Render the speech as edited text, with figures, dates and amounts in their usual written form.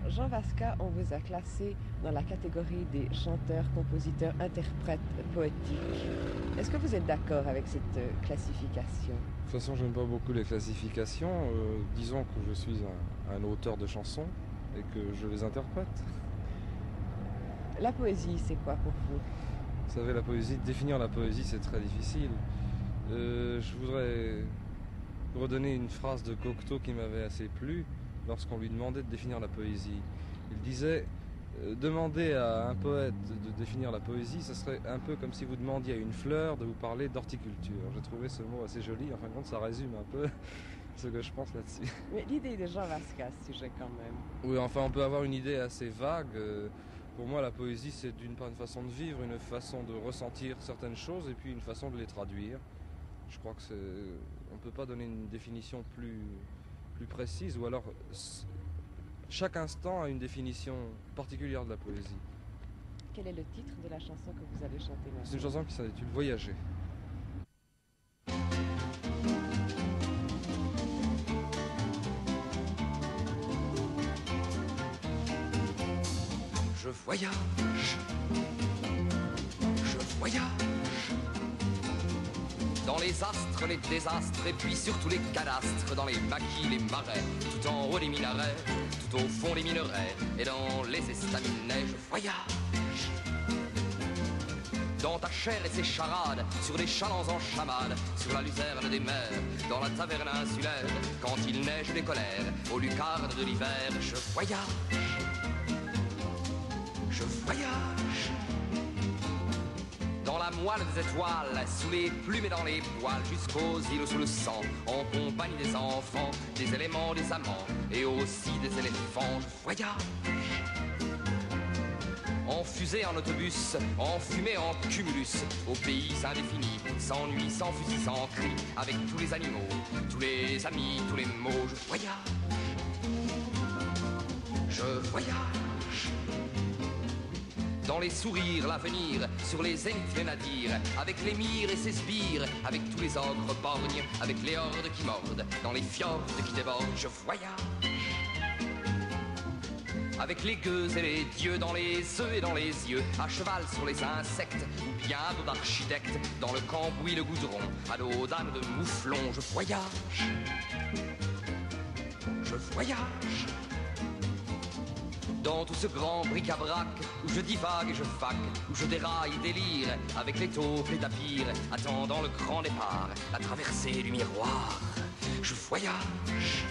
Jean Vasca, on vous a classé dans la catégorie des chanteurs, compositeurs, interprètes poétiques. Est-ce que vous êtes d'accord avec cette classification? De toute façon, j'aime pas beaucoup les classifications. Disons que je suis un auteur de chansons et que je les interprète. La poésie, c'est quoi pour vous? Vous savez, la poésie, définir la poésie, c'est très difficile. Je voudrais redonner une phrase de Cocteau qui m'avait assez plu lorsqu'on lui demandait de définir la poésie. Il disait demander à un poète de définir la poésie, ce serait un peu comme si vous demandiez à une fleur de vous parler d'horticulture. J'ai trouvé ce mot assez joli. En fin de compte, ça résume un peu ce que je pense là-dessus. Mais l'idée de Jean Vasca, à ce sujet quand même. Oui, enfin, on peut avoir une idée assez vague. Pour moi, la poésie, c'est d'une part une façon de vivre, une façon de ressentir certaines choses et puis une façon de les traduire. Je crois que on ne peut pas donner une définition plus précise, ou alors chaque instant a une définition particulière de la poésie. Quel est le titre de la chanson que vous allez chanter maintenant? C'est une chanson qui s'intitule Voyager. Je voyage dans les astres, les désastres et puis surtout les cadastres, dans les maquis, les marais, tout en haut des minarets, tout au fond des minerais et dans les estaminets. Je voyage dans ta chair et ses charades, sur les chalands en chamade, sur la luzerne des mers, dans la taverne insulaire, quand il neige des colères, aux lucarnes de l'hiver. Je voyage dans la moelle des étoiles, sous les plumes et dans les poils, jusqu'aux îles sous le sang, en compagnie des enfants, des éléments, des amants, et aussi des éléphants. Je voyage en fusée, en autobus, en fumée, en cumulus, au pays indéfini, sans nuit, sans fusil, sans cri, avec tous les animaux, tous les amis, tous les mots. Je voyage dans les sourires, l'avenir, sur les zéniths nadir, avec l'émir et ses sbires, avec tous les ogres borgnes, avec les hordes qui mordent, dans les fjords qui débordent. Je voyage avec les gueux et les dieux, dans les œufs et dans les yeux, à cheval sur les insectes, ou bien à dos d'architecte, dans le cambouis, le goudron, à dos d'âne de mouflon. Je voyage dans tout ce grand bric-à-brac, où je divague et je fac, où je déraille, délire, avec les taupes, les tapirs, attendant le grand départ, la traversée du miroir. Je voyage